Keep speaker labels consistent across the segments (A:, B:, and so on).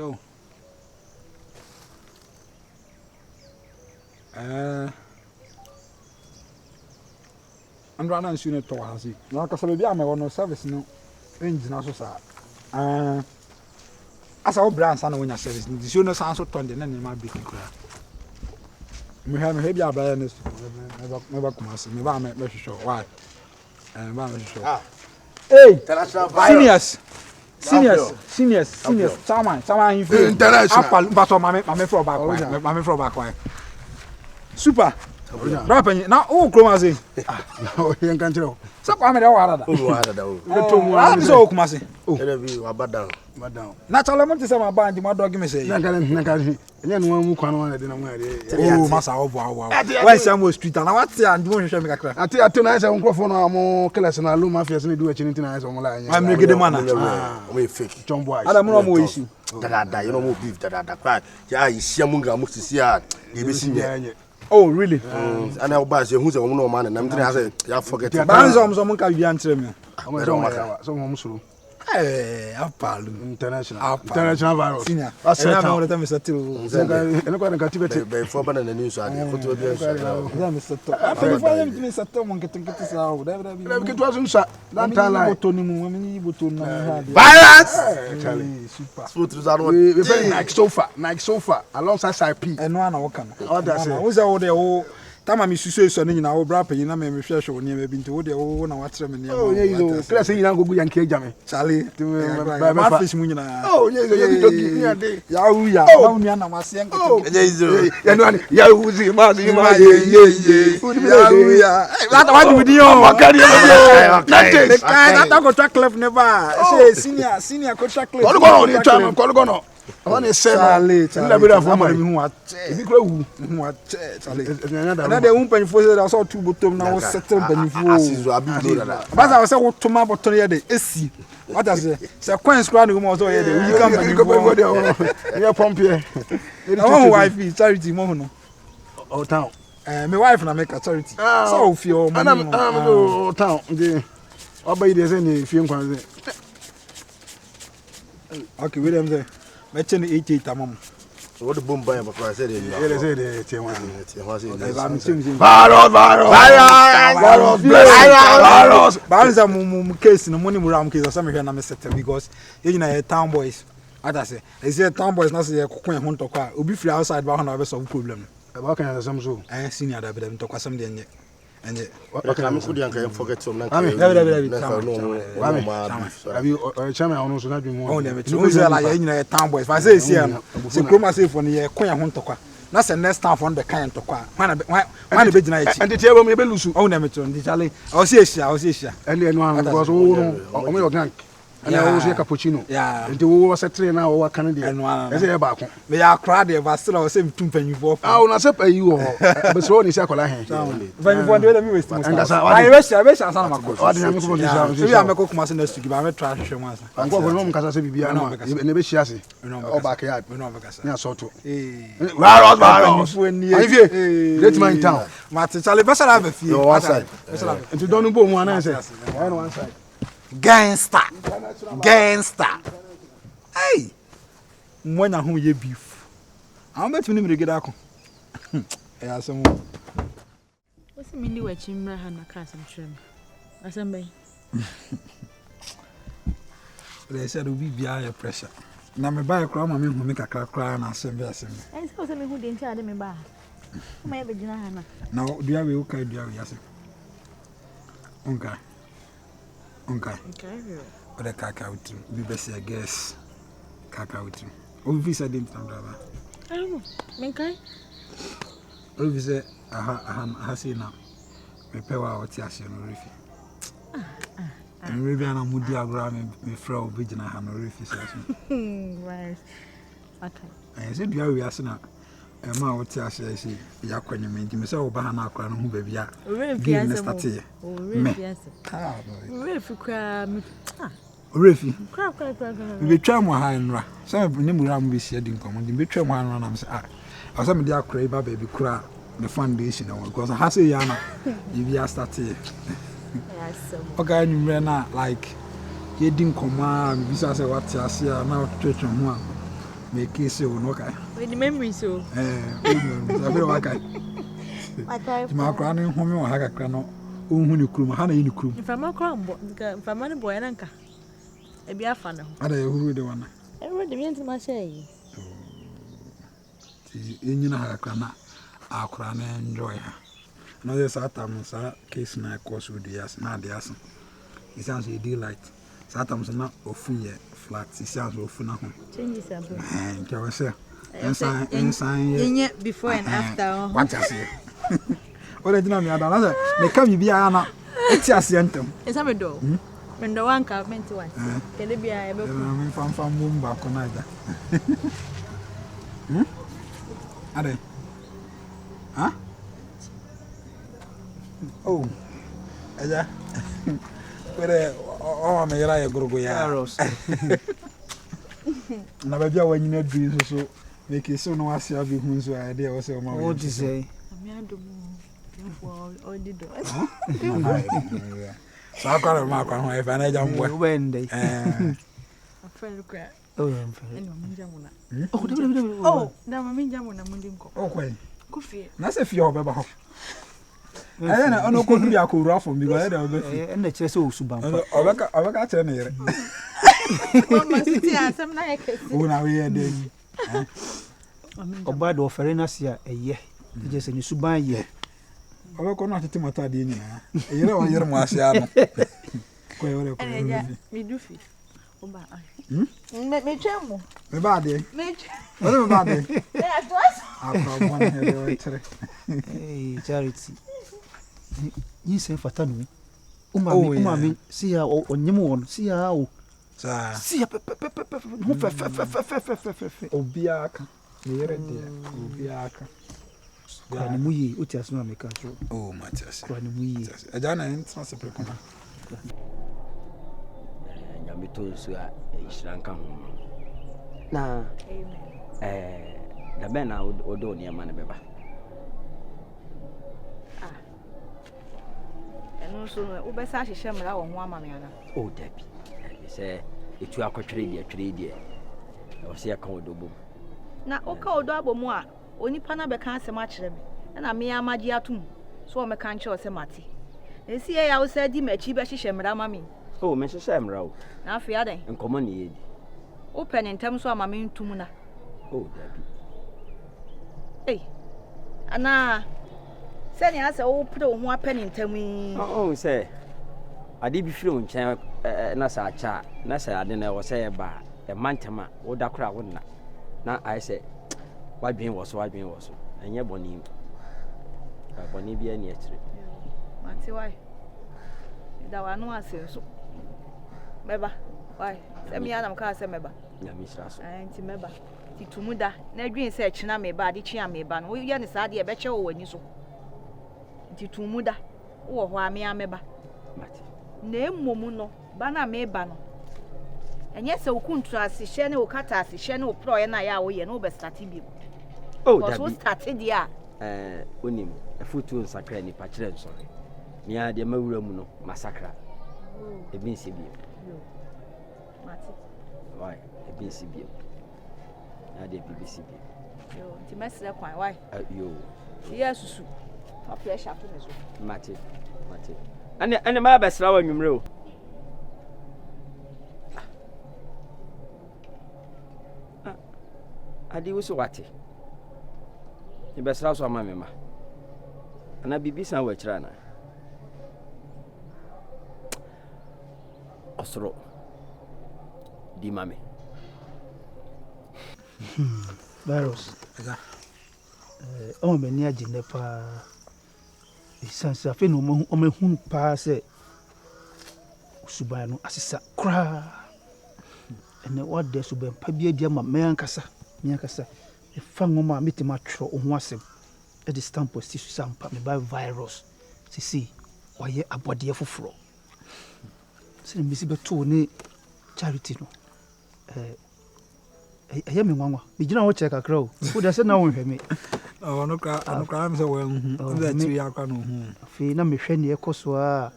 A: Yo. I'm running soon to Hazi. Now, because I'll be on my own service, no engine also, sir. As our brands and when I service, the sooner sounds so turned in any my big cry. We have a heavy awareness, never come as me, I'm not sure why. And I'm sure. Hey, seniors, someone you feel international, but my from back, super. Rapping now, oh, Chromazine. Oh, you can't tell. So, I'm at I'm so Kumasi. Oh, madam. Naturally, I want to say my band, my dog, me say. Nakari, and then one can oh, Massa, wow. Why some street and what's the and doing show me a crack? I tell you, tonight I'm going for more killers and I look my face and do a chin tonight on line. I'm making the man. We fake John Boy. I don't know more issue. That you know more beef that I cry. Yeah, you see a munga must see it. Oh, really? And I'll buy you who's a woman man, and I'm going to say, I forget. Someone can be answering me. Someone through. Hey, international virus. Senior. I said, I'm going to settle. I'm going to get to 4 banana the news. I'm going to settle. I'm settle. I'm getting this out. It wasn't that time. Virus! Super. Like sofa, alongside IP. And one welcome. Who's all the old time I'm used to say, in our brapper, you know, me share show near been to the old and what's them. Oh, yeah, you class in Uncle and Kajami. Charlie, my fish moon. Oh, yes, Yahoo, I was saying, oh, Yahoo, what do we do? I got track left never. Senior contract left. I want to say, Charlie, another woman for that I saw 2 bottom now settled beneath. But I was to my bottom here, the AC. What does it? So, Queen's Crown was already. You come and you pump here. Oh, wife, charity, Mono. Oh, town. My wife and I make a charity. So, if you're man, town, I'll buy there's any film. Okay, William there. Metching 88 among. So what the bomb by I said it. Virus case in the money around case or something here na because you know town boys. As I say, they say town boys not say Queen hunt or will be free outside but have some problem. About can have some so I senior that them talk something and okay, I'm good and forget some like have you chama on so na be more like you town boys I say here no say chroma say for the Queen hunt to kwa na say next time for the kind to kwa man be gina echi and the table me be lusu oh na me to ndi chale I was here and the no because o me organic and I was a cappuccino. Yeah. And the was a train now or Canadian. As a back. They are crowded, but still I was saying 2 penny for. I will not say you. But so is a color. When you want to waste. And that's how I wish I some of my course. I'm a cook must next to give a trash once. I'm going home because I say, you never chassis. No backyard. We know because I saw to. Let's mind town. Martin Charlie, best I have a few. One side. And you don't know one answer. One side. Gangster. Hey, when I hear beef, how much money will get out? Yeah, some.
B: What's the meaning of Chimra and a cousin trim? As I may.
A: They said it will be via pressure. Now, my buy a crown, I mean, who make a cry and assembly. I
B: suppose I who didn't tell me about. Maybe Jana.
A: Now, do you have a okay? Do you have a okay? Okay. But the cacao we best say guess cacao. Oh, we said him from driver.
B: I don't know. Menkai?
A: Oh, we say, I say now. Me pay what you say no refi. And maybe I'm moody around me throw virgin I no refi.
B: Right. Okay.
A: I said, you are we are saying. And my what I say, you can you me so Bahana crown who baby are. Give me start here. Refi. We try more high and ra. Some name ram be said in common. We try more and I'm say, I was some dear crab baby cry the foundation because I have say Yana. You are start here. Okay, you ran like you didn't come on. This is what I see now. Church on one. make kiss you no kai.
B: With the memory so.
A: Sabe wa kai. Ma kwa ne ho me wa haka kra no. Ohun ni krum, ha na yi ni krum.
B: Mfama kwa mbo, mfama ne boy nanka. Ebi afa ne ho.
A: Ada ye huru de wana.
B: Ewo de mi ntima sha yi.
A: Ti enyina haka kra na akura na enjoy ha. No dey satam sa case na course with the na dey asan. It sounds you do light. Satam so na ofu ye flat. It sounds ofu na ho.
B: Changes abo.
A: Nke we say. Ensan
B: ye before and after.
A: What you say? Ora dina mi ada na me ka bibia na eti ase entem.
B: Esa me do. Me do wan ka menti wan. Kele bia e be ku.
A: Me fam mum ba ko na da. Ade. Ha? Oh. Aja. Pere o me yara ye gurgu ya. Na ba bia wanyina dri so make so no ase abi hu so ade e wo se o ma.
C: What you say?
B: Me ado mo. All the do.
A: So akara ma akwa ho e fa na jambo.
C: When day.
B: Friend cry.
C: Oh, I'm friend.
B: Eno minja muna.
C: Oh,
B: na minja muna mundi nko.
A: Oh kwai.
B: Ku fie.
A: Na se fie obeba ho. Na ono ko duri akuru afọ mi go e da obe fie.
C: Na kire se osuban.
A: Obeka kire na yere.
B: Mama siti asem na yekesi.
A: O na we e dey.
C: Oba do ofere na sia eye. Je se ni suban ye.
A: Obeka no atete mata de nyina. Yere o yere mo ase ano. Kwai ore ko.
B: Mi du fie. Oba. Me chemo.
A: Me ba de.
B: Me.
A: Ore me ba de.
B: Atwas.
A: Akwa bon he de tere.
C: Hey, Charity. Yi se fata no. Uma mi si ya onyem won. Si ya o.
A: Sa.
C: Si ya pe. Hu fe.
A: Obia aka. Yere de. Obia aka.
C: Kwa ni muyi uti asema meka tro.
A: Oh, Matias.
C: Kwa ni muyi.
A: Aja na ntsa se prekona.
D: Nyame to so a ishranka ho.
C: Na
D: Da ben na odo ne ma ne beba.
B: Eno so wo be sa hihye mra wo ho ama me ana.
D: O dabi. Se etu akotwere die. O se aka odo bom.
B: Na o ka odo abomu a onipa na be ka asem a kire me. Na me amaji atum. So o me kan che o se mate. Esi ya wo sa di machi be hihye mra ma me.
D: O me hihye mra o.
B: Na afi adan.
D: Nkomo ne yedi.
B: O pen ntem so ama me ntum na.
D: O dabi.
B: Ei. Ana se ni ase wo pro ho apen ntem yi.
D: O se ade bi firi nchen na sa acha na sa ade na wo se ba e mantema wo da kura wo na ai se wadwen wo so enye boni boni bi ani akire
B: mate wai da wa no ase so meba wai se mi adam ka se meba
D: ya mi sra so
B: anti meba ti tumuda na adwen se akina meba ade chia meba no wo ye ne sa ade e be che wo wani so ti tumuda wo ho ame ameba
D: mate
B: na emmomu no ba na meba no enye se okuntu asihye ne okata asihye ne opro ye na ya wo ye no be start bi
D: o dabi
B: so start dia
D: onim efutu nsakra ni pa kire nsore ni a de mawura mu no masakra ebi nsi bi
B: mate
D: why ebi nsi bi na de BBC bi
B: yo ti mesre kwan why
D: yo
B: yesusu fa pressure to me so
D: mate ane ma besra wa nwumre o adi wo so wate ni besra so ama me ma ana bibi san wa kira na osro di mame
C: virus o me ni agine pa isansa fe no o me hun pa se suban no asisa kra ene wade suban pa bia dia ma me ankasa e fa ngoma mitima tro o ho asem e di stamp post su sampa me by virus sisi oye abode foforo se me si beto ne charity no eye me nwanwa me gina wo check akra o wo da se na wo hwe me
A: ono ka am se wo hu that you ya kwa no hu
C: fi na me hwe ne ekoso a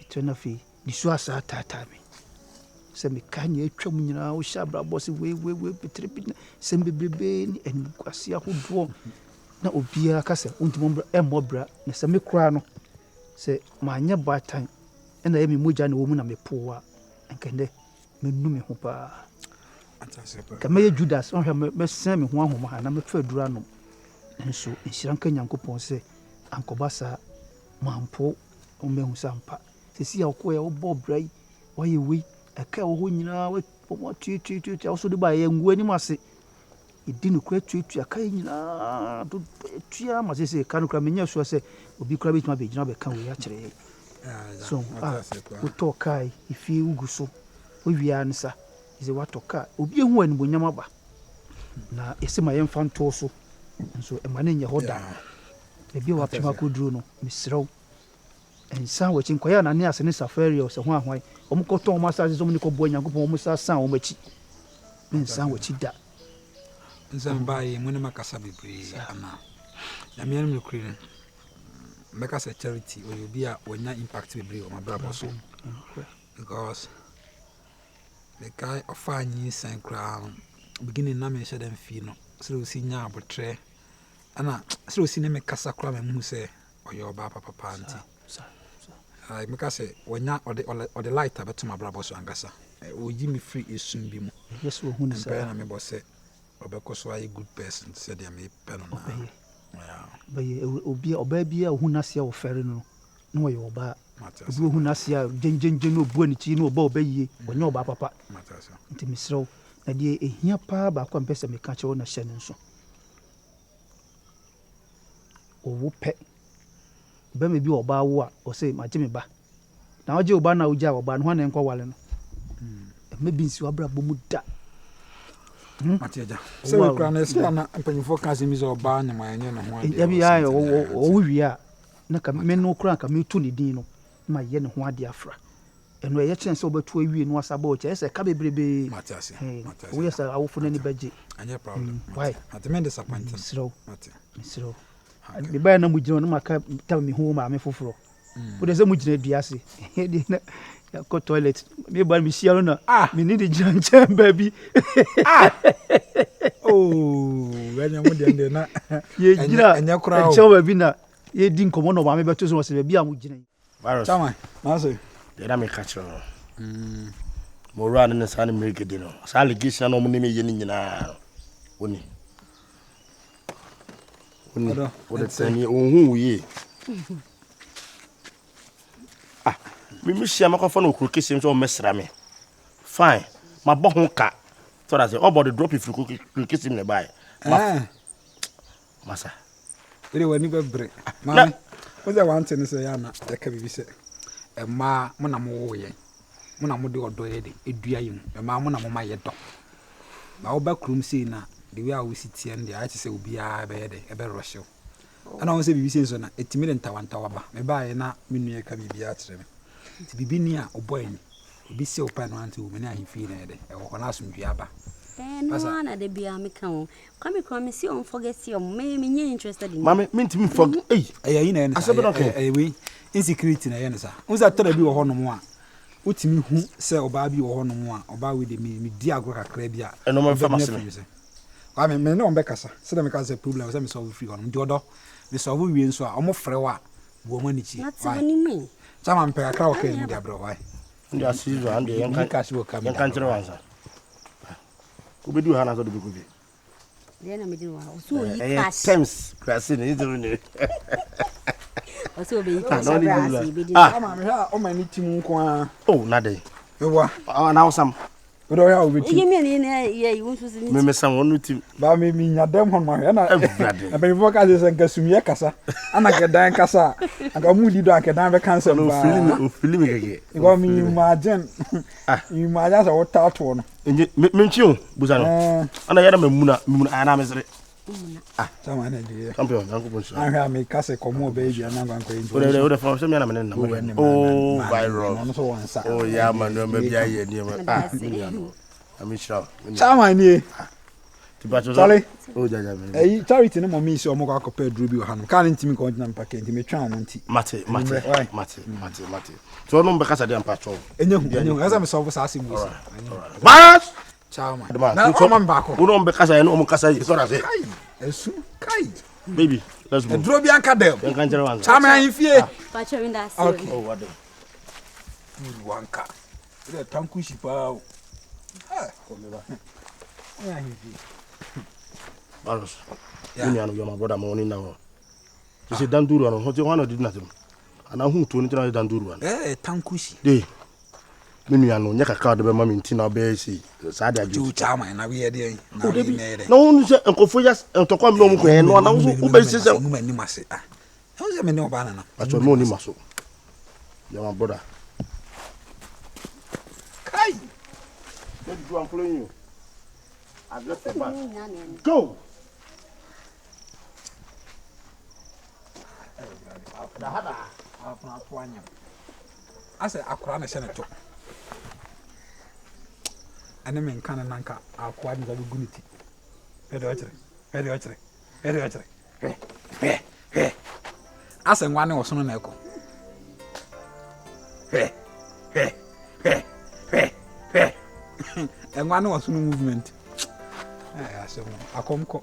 C: itona fi di su asa tata me sɛ meka nea atwam nyinaa wohyɛ abrabɔ sɛ wei petere bi sɛm bebrebe ne animguase ahodoɔ na obiara ka sɛ wontumi mmɔ bra na sɛ me koraa no sɛ maanyɛ baatan ɛna ɛyɛ me mogya na wɔ mu na mepoo a nkɛndɛ menu me ho paa ka mɛyɛ Judas ɔhwɛ mɛsɛn me ho ahoma ha na mɛfa aduru anom nso nhyira nka Nyankopɔn sɛ ankɔba saa mampo ɔmmɛhu sɛ ampa sɛsi a wokɔɛ wobɔ bra yi wayɛ wei ɛka wɔ hɔ nyinaa wɔtuatuatuatu a wo so de ba yɛ ngu anim ase ɛdi no kora tuatua ka yɛ nyinaa tua ma sɛ sɛ ka no kora menyɛ soa sɛ obi kora bɛtumi abɛgyina bɛka wei akyerɛ yɛ so wotɔɔ kaa ɛfie wogu so wowiaa no sa sɛ woatɔ kaa obi ɛhu animonyam aba na ɛsɛ ma yɛmfa ntoo so nso ɛma no nyɛ hɔ da baabi a wapem akɔduro no mesrɛ wo nsan wakyi nkɔyɛ anane ase ne safari sɛ ho ahwan ɔmo kɔtɔn ɔmo asase sɛ ɔmo ne kɔboa Nyankopɔn ɔmo sa san ɔmo akyi ne nsan wakyi da
A: nsan baayɛ mu ne makasa bebree ana na mmea no mekuri no mbɛka sɛ charity ɔyɛ obi a wɔnya impact bebree wɔ mabrabɔ so because the guy ɔfa anyi nsan koraa no beginning na mehyɛ dɛm fie no sɛ osi nya abotrɛ ana sɛ osi ne mekasa koraa ma mu sɛ ɔyɛ ɔbaa papa nti meka sɛ wɔnya ɔde light abɛto mabrabɔ so ankasa ɔyi me free esum bi mu mpɛyɛ na mebɔ sɛ ɔbɛkɔ so ayɛ good person sɛdeɛ mepɛ no
C: bɛyɛ ɔbaa bi a ɔhu n'ase a wɔfɛre no na wɔyɛ ɔbaa obi ɔhu n'ase a gyengyengyeng na ɔbua ne kyi na ɔba ɔbɛyie ɔnyɛ ɔbaa papa nti mesrɛ wo na deɛ ɛhia paa baako a mpɛ sɛ meka kyerɛ wo na hyɛ no nso ɔwo pɛ bɛma bi ɔbaa wo a ɔsɛ magye me ba na wogye wo ba na wogya ɔbaa no ho ana ɛnkɔ wale no ɛma bi nsi wabrabɔ mu da
A: Mateja. So we can say na mpanyimfo ka sɛ mi sɛ ɔbaa nyama ɛnyɛ ne ho ade.
C: Ya bi ya ɔwo wia na ka me no kura ka me tu ne din no ma yɛ ne ho ade afra. Ɛno ɛyɛ kyɛn sɛ ɔbɛtu awie no asaba ɔkyɛ sɛ ka bebrebe.
A: Matiase.
C: Wo yɛ sɛ awofo n'ani bɛgye.
A: Anyɛ problem.
C: Why?
A: Atmen disappointed.
C: Misro. Misro. De ba na mu gyina no ma ka ta me ho ma me foforo. Wo de sɛ mu gyina duase. De na ya ko toilet me ba mi sia no na me need gyina nkyɛn baabi.
A: Oh, wanya mu de na
C: ye gyina ɛnyɛ kora o. Nkyɛn baabi na ye di nkɔmɔ no ba me bɛto so wɔ sɛ baabi a mu gyina.
E: Virus.
A: Chama, na so.
E: De na me ka kyerɛ no. Mo ra ne sa ne me gedi no. Sa allegation no mo ne me ye ni nyinaa. Oni. Wo de tani ohun ye. Me share microphone o krokesi nso o mesra me. Fine. Ma bo ho ka. So that say about drop if krokesi me buy. Masa.
A: Ere wani bebre. Mami. Wo say one thing say ya na e ka bibi say. E ma mo na mo wo ye. Mo na mo de odo ye de edua yim. E ma mo na mo ma ye do. Ba wo ba krum sei na the way I will sit here and the I say obi a be de e be rushe. Ana wo say bibi say so na etimi de ntawantawa ba. Me ba ye na me nua ka bibi a kire me. Ti bibi ni a oboy ni obi se opa no anti wo me na ahemfi na de e wo na asomdwe aba
F: no na de bia me ka wo come me see on forget you me nye interested in
E: mama me ntimi fog
A: yi na ene we insecurity na ene sa unza tora bi wo ho no mo a utimi hu se oba bi wo ho no mo a oba we de me di agro kakra bi a
E: eno mo famasi me
A: wa me no on be kasa se de me ka se problem se me solve free on ndi odo me solve wie nso a omo frɛ wa wo mo ni chi
F: why
A: Chama mpe akra o ke mu dia bro why
E: ndi asizo ande yanka ntere wansa obedu hana so de bi kubi
F: de na me di wa so yi cash
E: times class ni do ni
F: o so be yi cash
A: chama me ha o mani tim nko a
E: oh na dey
A: we wa
E: na awsam
A: we do ya o be tim
F: ye me ni ye yi wonso si
E: me sam wonu tim
A: ba me mi nya dem hon ma he na na be fo ka se nkasumie kasa ana ke dan kasa aka mu di do aka dan be cancel ba
E: o film gege
A: go mi imagine imagine so what tato no
E: me nchi o buza no ana yara memuna ana mesere
A: chama na di
E: champion yanko bonso
A: ahwa me kase komo be bi na gwan ko yin
E: o de fa se me na me na oh viral
A: no so wan sa
E: oh ya man no me bia ye ni ma ami sha
A: chama ni Charlie.
E: Oh, jaja me.
A: Eh, charity no mommy so mo kwa kopɛ duro bi wɔ ha no. Kan ntimi ko ntimi mpake ntimi twa mo nti.
E: Mate. So no mbeka sa de ampacho.
A: Enyehu. Asa me solve sa asim wisi.
E: Bas!
A: Ciao man.
E: Na
A: o man ba ko.
E: Uno mbeka sa no mkasa yi so na say.
A: Esu kai.
E: Baby, let's move.
A: Duro bi anka dem.
E: Yan kan jere wan.
A: Ciao man fie.
F: Pacho winda si.
A: Okay.
E: Oh, what the?
A: Wanka. Ile tanku shipa.
E: Baros. You know you're my brother morning now. You say Danduru and what you want to do nothing. And I'm to enter Danduru.
A: Tankushi.
E: Dey. Me anu nya kakra de be ma me ntina be si. Sa da
A: Ju chama na we dey. Na we mede.
E: Na won se enkofo ya entokwa me no mu kwen no na wo wo be si se.
A: Mu mani mase. Ah. How se me ne oba na na.
E: Acho no ni maso. You're my brother.
A: Kai.
E: Let you am following you. I've left the back. Go.
A: Asa akora na hye ne to. Ane me nka na nanka akwa ni zagu guniti. Hede ochre. Asa nwa ne wosono na eko. Enwa ne wosono movement. Asa mo akomko.